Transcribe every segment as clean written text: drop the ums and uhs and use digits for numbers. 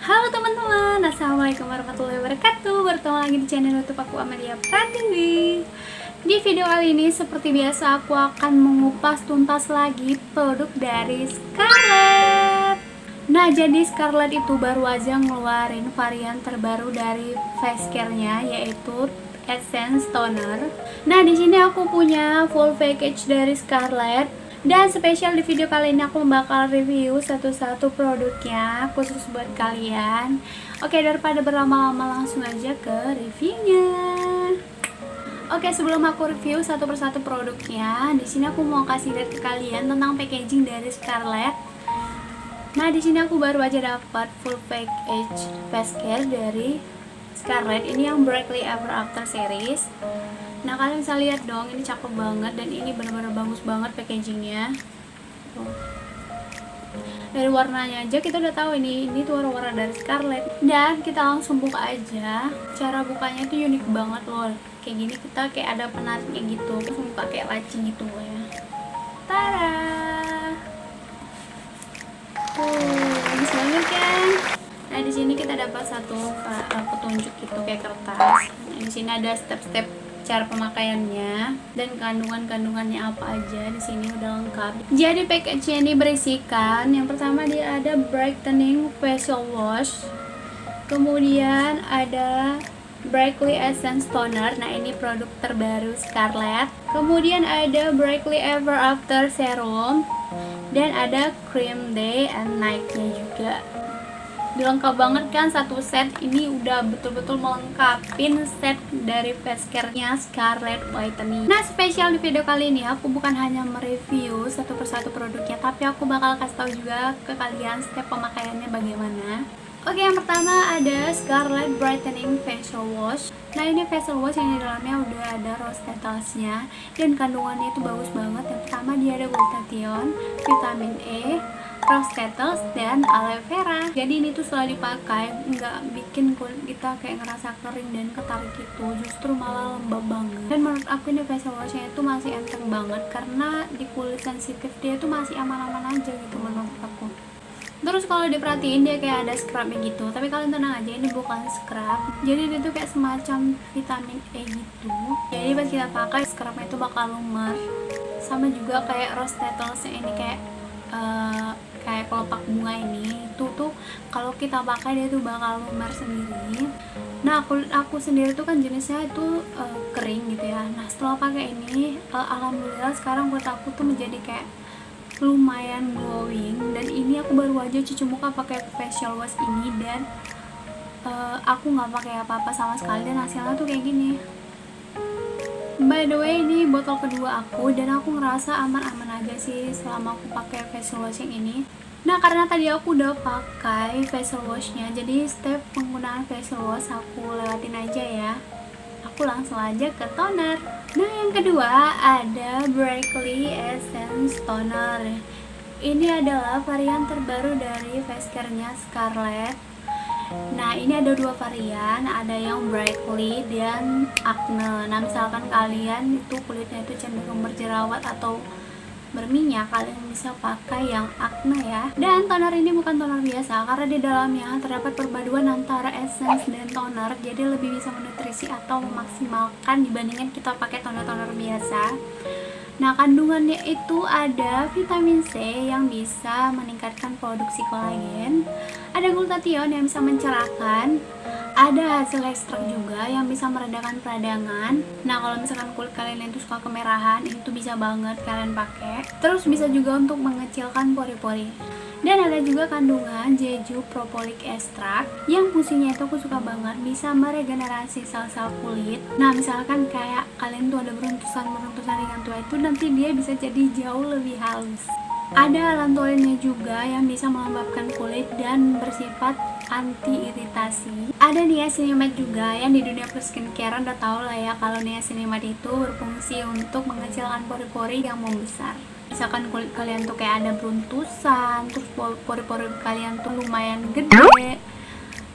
Halo teman-teman, assalamualaikum warahmatullahi wabarakatuh. Bertemu lagi di channel YouTube aku, Amelia Pratiwi. Di video kali ini seperti biasa aku akan mengupas tuntas lagi produk dari Scarlett. Nah, jadi Scarlett itu baru aja ngeluarin varian terbaru dari face care-nya, yaitu Essence Toner. Nah, di sini aku punya full package dari Scarlett. Dan spesial di video kali ini aku bakal review satu-satu produknya khusus buat kalian. Oke, daripada berlama-lama langsung aja ke reviewnya. Oke, sebelum aku review satu persatu produknya, di sini aku mau kasih lihat ke kalian tentang packaging dari Scarlett. Nah, di sini aku baru aja dapat full package face care dari Scarlett. Ini yang Brightly Ever After series. Nah, kalian bisa lihat dong, ini cakep banget dan ini benar-benar bagus banget packagingnya. Dari warnanya aja kita udah tahu ini tuh warna dari Scarlett. Dan kita langsung buka aja. Cara bukanya itu unik banget loh. Kayak gini kita kayak ada penariknya gitu. Langsung buka kayak laci gitu ya. Tada! Bagus banget kan? Nah, di sini kita dapat satu petunjuk gitu kayak kertas. Nah, di sini ada step-step cara pemakaiannya dan kandungannya apa aja. Di sini udah lengkap. Jadi package ini berisikan, yang pertama dia ada brightening facial wash, kemudian ada Brightly Essence Toner. Nah, ini produk terbaru Scarlett. Kemudian ada Brightly Ever After Serum, dan ada Cream Day and Night-nya juga. Lengkap banget kan, satu set ini udah betul-betul melengkapin set dari face care-nya Scarlett Whitening. Nah, spesial di video kali ini aku bukan hanya mereview satu persatu produknya, tapi aku bakal kasih tahu juga ke kalian step pemakaiannya bagaimana. Oke, yang pertama ada Scarlett Brightening Facial Wash. Nah, ini facial wash yang di dalamnya udah ada rose petals-nya dan kandungannya itu bagus banget. Yang pertama dia ada glutathione, vitamin E, rose petals, dan aloe vera. Jadi ini tuh setelah dipakai nggak bikin kulit kita kayak ngerasa kering dan ketarik gitu, justru malah lembab banget. Dan menurut aku ini facial washnya itu masih enteng banget karena di kulit sensitif dia tuh masih aman-aman aja gitu menurut aku. Terus kalau diperhatiin dia kayak ada scrubnya gitu, tapi kalian tenang aja, ini bukan scrub. Jadi dia tuh kayak semacam vitamin E gitu. Jadi pas kita pakai scrubnya itu bakal lumer. Sama juga kayak rose petals ini kayak kelopak bunga ini itu tuh kalau kita pakai dia tuh bakal lumer sendiri. Nah, kulit aku sendiri tuh kan jenisnya itu kering gitu ya. Nah, setelah pakai ini alhamdulillah sekarang kulit aku tuh menjadi kayak lumayan glowing. Dan ini aku baru aja cuci muka pakai facial wash ini dan aku nggak pakai apa-apa sama sekali dan hasilnya tuh kayak gini. By the way, ini botol kedua aku dan aku ngerasa aman-aman aja sih selama aku pakai facial wash yang ini. Nah, karena tadi aku udah pakai facial washnya, jadi step penggunaan facial wash aku lewatin aja ya. Aku langsung aja ke toner. Nah, yang kedua ada Brightly Essence Toner. Ini adalah varian terbaru dari face care-nya Scarlett. Nah, ini ada dua varian, ada yang brightly dan acne. Nah, misalkan kalian itu kulitnya itu cenderung berjerawat atau berminyak, kalian bisa pakai yang acne ya. Dan toner ini bukan toner biasa karena di dalamnya terdapat perpaduan antara essence dan toner, jadi lebih bisa menutrisi atau memaksimalkan dibandingkan kita pakai toner-toner biasa. Nah, kandungannya itu ada vitamin C yang bisa meningkatkan produksi kolagen, ada glutathione yang bisa mencerahkan, ada hasil ekstrak juga yang bisa meredakan peradangan. Nah, kalau misalkan kulit kalian itu suka kemerahan, itu bisa banget kalian pakai. Terus bisa juga untuk mengecilkan pori-pori. Dan ada juga kandungan jeju propolik extract yang fungsinya itu aku suka banget, bisa meregenerasi sel-sel kulit. Nah, misalkan kayak kalian tuh ada beruntusan ringan tua itu, nanti dia bisa jadi jauh lebih halus. Ada lantolinnya juga yang bisa melembabkan kulit dan bersifat anti iritasi. Ada niacinamide juga yang di dunia plus skincare udah tau lah ya kalau niacinamide itu berfungsi untuk mengecilkan pori-pori yang membesar. Misalkan kulit kalian tuh kayak ada beruntusan, terus pori-pori kalian tuh lumayan gede,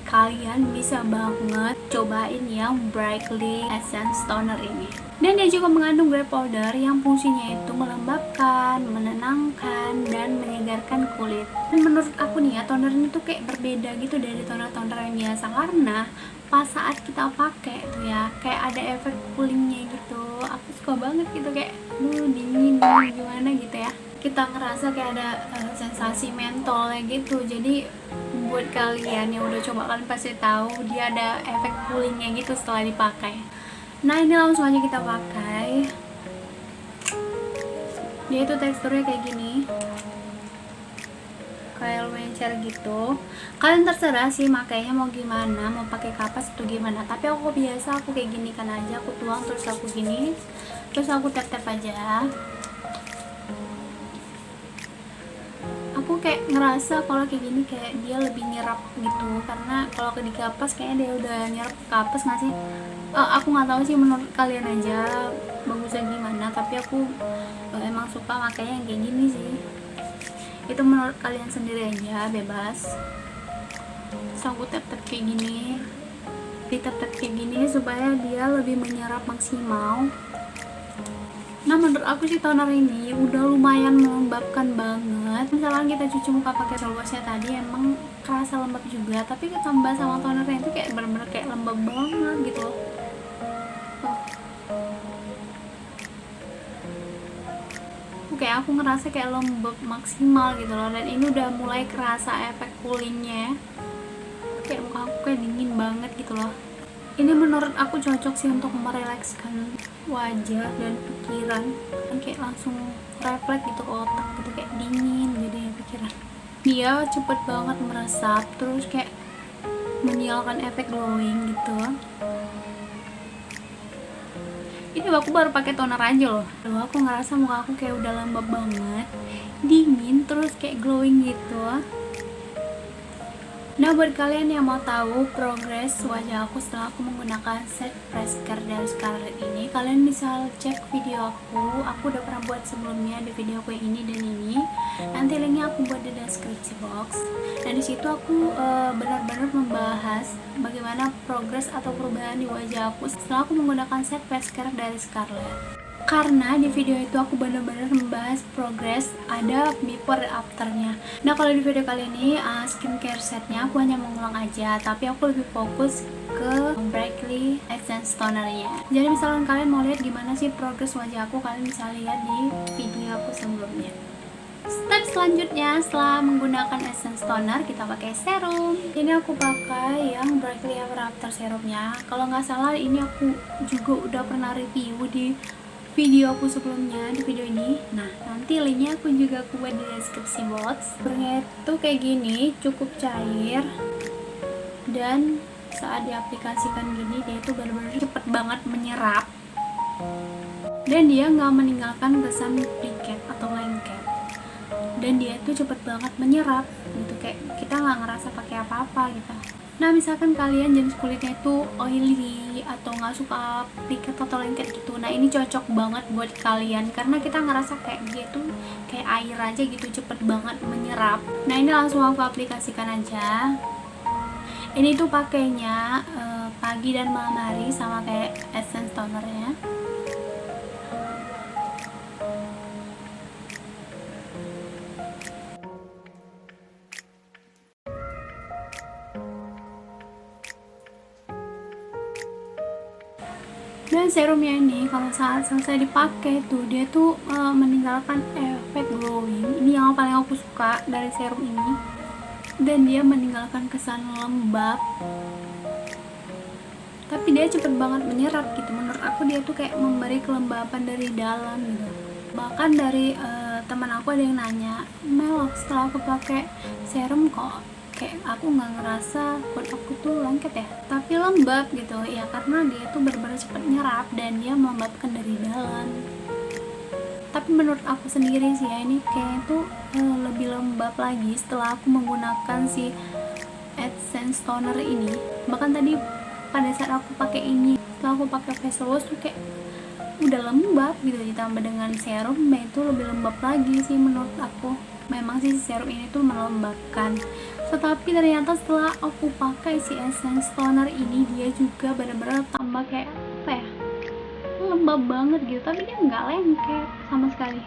kalian bisa banget cobain yang Brightly Essence Toner ini. Dan dia juga mengandung grey powder yang fungsinya itu melembabkan, menenangkan, dan menyegarkan kulit. Dan menurut aku nih ya, toner ini tuh kayak berbeda gitu dari toner-toner yang biasa, karena pas saat kita pakai tuh ya, kayak ada efek coolingnya gitu. Aku suka banget gitu, kayak dingin gimana gitu ya. Kita ngerasa kayak ada sensasi mentolnya gitu. Jadi buat kalian yang udah coba, kalian pasti tahu dia ada efek coolingnya gitu setelah dipakai. Nah ini langsung aja kita pakai. Dia itu teksturnya kayak gini, kayak lumayan cair gitu. Kalian terserah sih makainya mau gimana, mau pakai kapas atau gimana. Tapi aku biasa aku kayak gini kan aja, aku tuang terus aku gini, terus aku tap-tap aja. Aku kayak ngerasa kalau kayak gini kayak dia lebih nyerap gitu, karena kalau di kapas kayaknya dia udah nyerap kapas nggak sih? Aku nggak tahu sih menurut kalian aja bagusnya gimana, tapi aku emang suka makanya yang kayak gini sih. Itu menurut kalian sendiri aja, bebas. Terus aku tap-tap kayak gini, ditap-tap kayak gini supaya dia lebih menyerap maksimal. Nah menurut aku sih toner ini udah lumayan melembabkan banget. Misalkan kita cuci muka pakai gel washnya tadi emang kerasa lembab juga, tapi ditambah sama tonernya itu kayak bener-bener kayak lembab banget gitu loh. Kayak aku ngerasa kayak lembab maksimal gitu loh, dan ini udah mulai kerasa efek coolingnya. Kayak muka aku kayak dingin banget gitu loh. Ini menurut aku cocok sih untuk merelekskan wajah dan pikiran, kan kayak langsung refleks gitu ke otak gitu, kayak dingin jadi pikiran. Dia cepet banget meresap, terus kayak menyialkan efek glowing gitu. Ini aku baru pakai toner aja loh. Lalu aku ngerasa muka aku kayak udah lembab banget, dingin, terus kayak glowing gitu. Nah buat kalian yang mau tahu progres wajah aku setelah aku menggunakan set fresh care dari Scarlett ini, kalian bisa cek video aku udah pernah buat sebelumnya di video aku yang ini dan ini. Nanti linknya aku buat di deskripsi box. Dan disitu aku benar-benar membahas bagaimana progres atau perubahan di wajah aku setelah aku menggunakan set fresh care dari Scarlett. Karena di video itu aku benar-benar membahas progres, ada before dan afternya. Nah kalau di video kali ini skincare setnya aku hanya mengulang aja, tapi aku lebih fokus ke Brightly Essence Tonernya. Jadi misalkan kalian mau lihat gimana sih progres wajah aku, kalian bisa lihat di video aku sebelumnya. Step selanjutnya setelah menggunakan essence toner, kita pakai serum. Ini aku pakai yang Brightly Ever After serumnya. Kalau nggak salah ini aku juga udah pernah review di video aku sebelumnya, di video ini. Nah nanti linknya aku juga buat di deskripsi box. Serumnya itu kayak gini, cukup cair, dan saat diaplikasikan gini dia itu benar-benar cepet banget menyerap, dan dia nggak meninggalkan kesan piket atau lengket, dan dia itu cepet banget menyerap gitu, kayak kita nggak ngerasa pakai apa-apa gitu. Nah misalkan kalian jenis kulitnya itu oily atau nggak suka piket atau lengket gitu, nah ini cocok banget buat kalian karena kita ngerasa kayak dia tuh kayak air aja gitu, cepet banget menyerap. Nah ini langsung aku aplikasikan aja. Ini tuh pakainya pagi dan malam hari sama kayak essence tonernya. Dan serumnya ini kalau saat selesai dipakai tuh dia tuh meninggalkan efek glowing. Ini yang paling aku suka dari serum ini. Dan dia meninggalkan kesan lembab, tapi dia cepet banget menyerap gitu. Menurut aku dia tuh kayak memberi kelembapan dari dalam gitu. Bahkan dari teman aku ada yang nanya, Mel setelah aku pakai serum kok kayak aku nggak ngerasa kulit aku tuh lengket ya, tapi lembab gitu ya, karena dia tuh benar-benar cepet nyerap dan dia melembabkan dari dalam. Tapi menurut aku sendiri sih ya, ini kayaknya tuh lebih lembab lagi setelah aku menggunakan si essence toner ini. Bahkan tadi pada saat aku pakai ini, setelah aku pakai facial wash tuh kayak udah lembab gitu, ditambah dengan serum itu lebih lembab lagi sih menurut aku. Memang sih serum ini tuh melembabkan, tetapi ternyata setelah aku pakai si essence toner ini, dia juga benar-benar tambah kayak apa ya, lembab banget gitu, tapi dia nggak lengket sama sekali.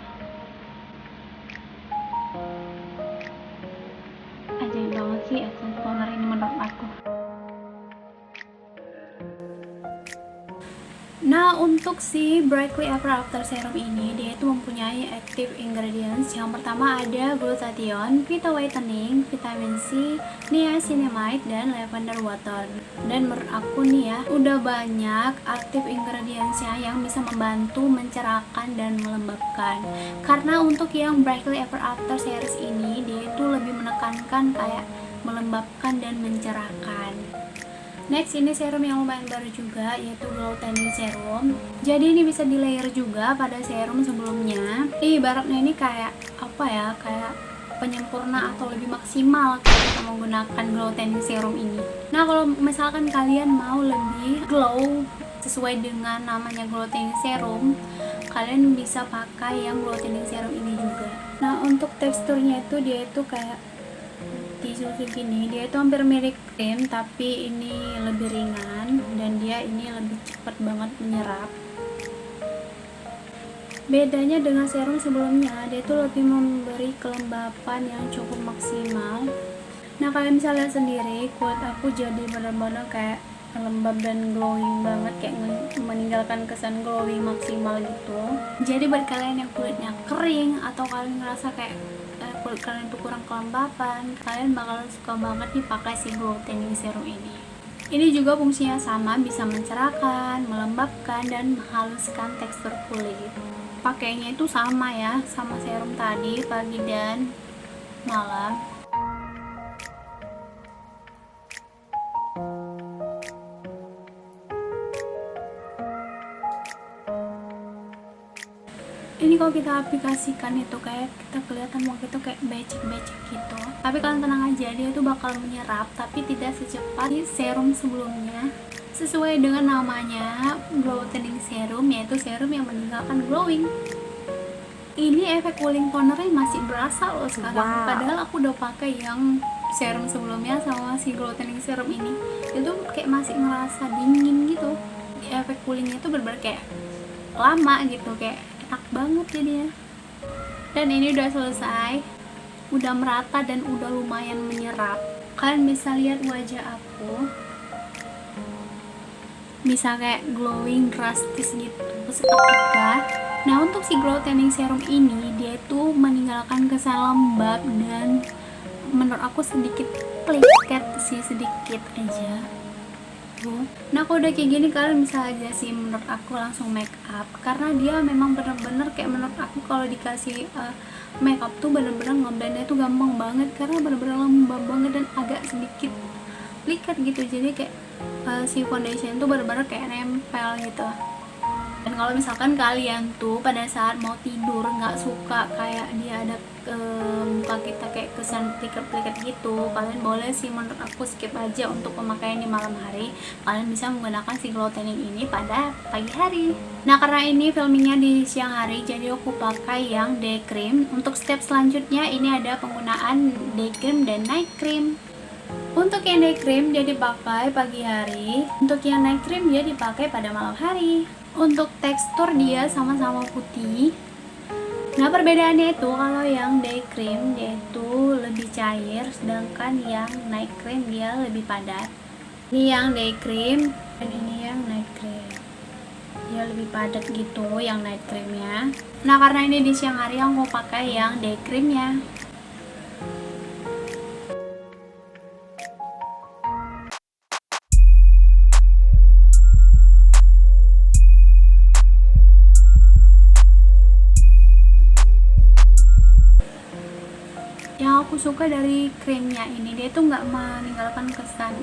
Ajaib banget sih Essence Toner ini menurut aku. Nah, untuk si Brightly Ever After Serum ini, dia itu mempunyai active ingredients. Yang pertama ada glutathione, Vita Whitening, vitamin C, niacinamide, dan lavender water. Dan menurut aku nih ya, udah banyak active ingredientsnya yang bisa membantu mencerahkan dan melembabkan. Karena untuk yang Brightly Ever After series ini, dia itu lebih menekankan kayak melembabkan dan mencerahkan. Next, ini serum yang lumayan baru juga, yaitu Glow Tanning Serum. Jadi ini bisa di layer juga pada serum sebelumnya. Ibaratnya ini kayak apa ya, kayak penyempurna atau lebih maksimal kalau kita menggunakan Glow Tanning Serum ini. Nah, kalau misalkan kalian mau lebih glow sesuai dengan namanya Glow Tanning Serum, kalian bisa pakai yang Glow Tanning Serum ini juga. Nah, untuk teksturnya itu dia itu kayak tisu gini, dia itu hampir mirip krim tapi ini lebih ringan dan dia ini lebih cepat banget menyerap. Bedanya dengan serum sebelumnya, dia itu lebih memberi kelembapan yang cukup maksimal. Nah, kalian bisa lihat sendiri, kulit aku jadi benar-benar kayak lembab dan glowing banget, kayak meninggalkan kesan glowing maksimal gitu. Jadi buat kalian yang kulitnya kering atau kalian ngerasa kayak kulit kalian tuh kurang kelembapan, kalian bakal suka banget nih pakai si Glow Tanning Serum ini. Ini juga fungsinya sama, bisa mencerahkan, melembabkan, dan menghaluskan tekstur kulit. Pakainya itu sama ya, sama serum tadi, pagi dan malam. Ini kalau kita aplikasikan itu kayak kita kelihatan muka itu kayak becek-becek gitu, tapi kalian tenang aja, dia itu bakal menyerap tapi tidak secepat serum sebelumnya. Sesuai dengan namanya, Glow Tanning Serum, yaitu serum yang meninggalkan glowing. Ini efek cooling tonernya masih berasa loh sekarang. Padahal aku udah pakai yang serum sebelumnya sama si Glow Tanning Serum ini, itu kayak masih ngerasa dingin gitu. Efek coolingnya itu bener-bener kayak lama gitu, kayak enak banget jadinya. Dan ini udah selesai, udah merata dan udah lumayan menyerap. Kalian bisa lihat wajah aku, bisa kayak glowing drastis gitu seketika. Nah, untuk si Glow Tanning Serum ini, dia itu meninggalkan kesan lembab dan menurut aku sedikit pliket sih, sedikit aja. Nah, kalau udah kayak gini kalian bisa aja sih menurut aku langsung make up, karena dia memang bener-bener kayak menurut aku kalau dikasih make up tuh bener-bener ngeblendnya tuh gampang banget, karena bener-bener lembab banget dan agak sedikit pliket gitu. Jadi kayak si foundation tuh bener-bener kayak nempel gitu. Dan kalau misalkan kalian tuh pada saat mau tidur nggak suka kayak dia ada muka kita kayak kesan pliket-pliket gitu, kalian boleh sih menurut aku skip aja untuk pemakaian di malam hari. Kalian bisa menggunakan si Glow Tanning ini pada pagi hari. Nah, karena ini filmingnya di siang hari, jadi aku pakai yang day cream. Untuk step selanjutnya ini ada penggunaan day cream dan night cream. Untuk yang day cream dia dipakai pagi hari, untuk yang night cream dia dipakai pada malam hari. Untuk tekstur dia sama-sama putih. Nah, perbedaannya itu kalau yang day cream dia itu lebih cair, sedangkan yang night cream dia lebih padat. Ini yang day cream dan ini yang night cream, dia lebih padat gitu yang night creamnya. Nah, karena ini di siang hari aku mau pakai yang day creamnya. Yang aku suka dari krimnya ini, dia tuh nggak meninggalkan kesan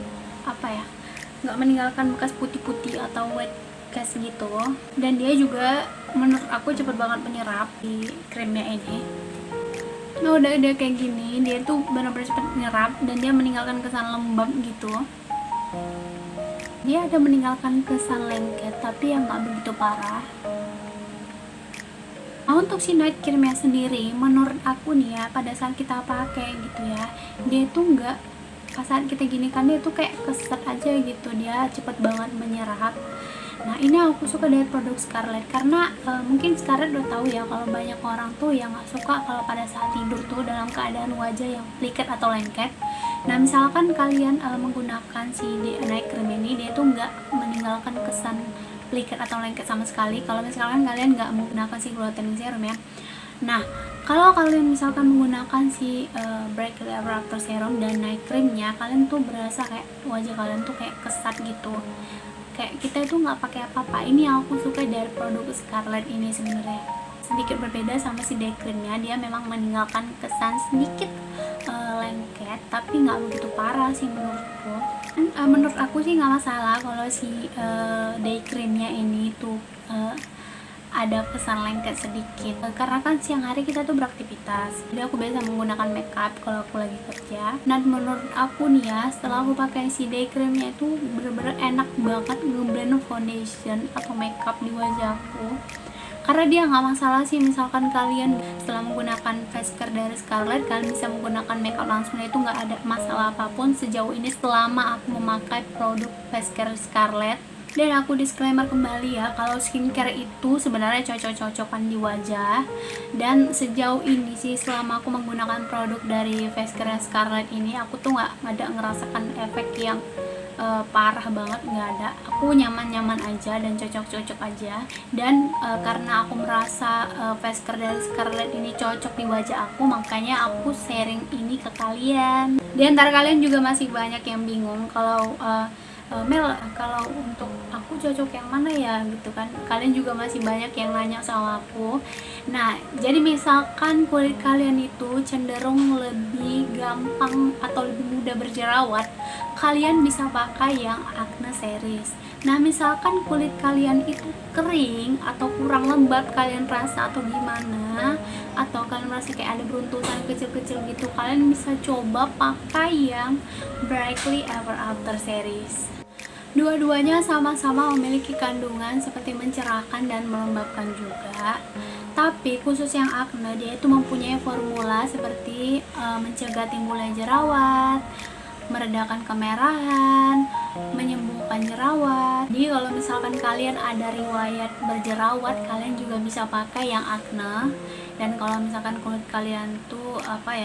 nggak meninggalkan bekas putih-putih atau wet cast gitu. Dan dia juga menurut aku cepet banget menyerap di krimnya ini. Nah, udah kayak gini, dia tuh benar-benar cepet menyerap dan dia meninggalkan kesan lembab gitu. Dia ada meninggalkan kesan lengket tapi yang nggak begitu parah. Nah, untuk si night creamnya sendiri, menurut aku nih ya, pada saat kita pakai gitu ya, dia tuh nggak, pas saat kita gini kan dia tuh kayak keset aja gitu, dia cepet banget menyerap. Nah ini aku suka dari produk Scarlett karena mungkin Scarlett udah tahu ya kalau banyak orang tuh yang nggak suka kalau pada saat tidur tuh dalam keadaan wajah yang pliket atau lengket. Nah misalkan kalian menggunakan si night cream ini, dia tuh nggak meninggalkan kesan pliket atau lengket sama sekali kalau misalkan kalian nggak menggunakan si glow whitening serum ya. Nah kalau kalian misalkan menggunakan si Brightly Ever After Serum dan night creamnya, kalian tuh berasa kayak wajah kalian tuh kayak kesat gitu, kayak kita itu nggak pakai apa-apa. Ini yang aku suka dari produk Scarlett ini sebenarnya. Sedikit berbeda sama si day creamnya, dia memang meninggalkan kesan sedikit lengket, tapi nggak begitu parah sih menurutku. Menurut aku sih nggak masalah kalau si day creamnya ini tuh ada kesan lengket sedikit, karena kan siang hari kita tuh beraktivitas, jadi aku biasa menggunakan makeup kalau aku lagi kerja. Dan menurut aku nih ya, setelah aku pakai si day creamnya itu bener-bener enak banget ngeblend foundation atau makeup di wajahku. Karena dia nggak masalah sih, misalkan kalian setelah menggunakan face care dari Scarlett, kalian bisa menggunakan makeup langsung, itu nggak ada masalah apapun sejauh ini selama aku memakai produk face care Scarlett. Dan aku disclaimer kembali ya, kalau skincare itu sebenarnya cocok-cocokan di wajah. Dan sejauh ini sih, selama aku menggunakan produk dari face care Scarlett ini, aku tuh nggak ada ngerasakan efek yang parah banget, nggak ada. Aku nyaman-nyaman aja dan cocok-cocok aja. Dan karena aku merasa face care dari Scarlett ini cocok di wajah aku, makanya aku sharing ini ke kalian. Di antara kalian juga masih banyak yang bingung kalau Mel, kalau untuk aku cocok yang mana ya gitu kan. Kalian juga masih banyak yang nanya sama aku. Nah, jadi misalkan kulit kalian itu cenderung lebih gampang atau lebih mudah berjerawat, kalian bisa pakai yang Acne series. Nah, misalkan kulit kalian itu kering atau kurang lembab, kalian rasa atau gimana, atau kalian merasa kayak ada beruntusan kecil-kecil gitu, kalian bisa coba pakai yang Brightly Ever After series. Dua-duanya sama-sama memiliki kandungan seperti mencerahkan dan melembabkan juga. Tapi khusus yang acne, dia itu mempunyai formula seperti mencegah timbulnya jerawat, meredakan kemerahan, menyembuhkan jerawat. Jadi kalau misalkan kalian ada riwayat berjerawat, kalian juga bisa pakai yang acne. Dan kalau misalkan kulit kalian tuh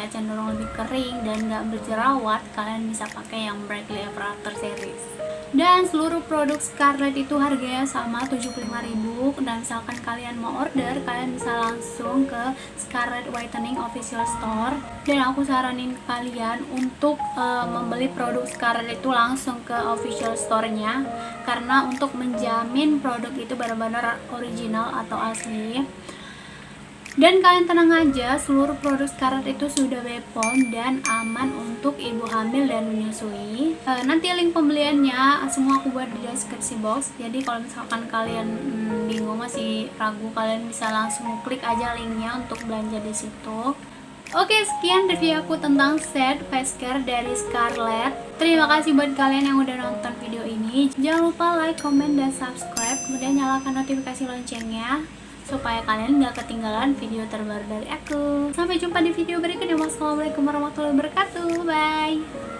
cenderung lebih kering dan nggak berjerawat, kalian bisa pakai yang Brightly Ever After series. Dan seluruh produk Scarlett itu harganya sama 75.000. Dan misalkan kalian mau order, kalian bisa langsung ke Scarlett Whitening Official Store. Dan aku saranin kalian untuk membeli produk Scarlett itu langsung ke official store-nya, karena untuk menjamin produk itu benar-benar original atau asli. Dan kalian tenang aja, seluruh produk Scarlett itu sudah BPOM dan aman untuk ibu hamil dan menyusui. Nanti link pembeliannya semua aku buat di deskripsi box. Jadi kalau misalkan kalian bingung, masih ragu, kalian bisa langsung klik aja linknya untuk belanja di situ. Oke, sekian review aku tentang set face care dari Scarlett. Terima kasih buat kalian yang udah nonton video ini. Jangan lupa like, comment, dan subscribe. Kemudian nyalakan notifikasi loncengnya supaya kalian gak ketinggalan video terbaru dari aku. Sampai jumpa di video berikutnya. Wassalamualaikum warahmatullahi wabarakatuh. Bye.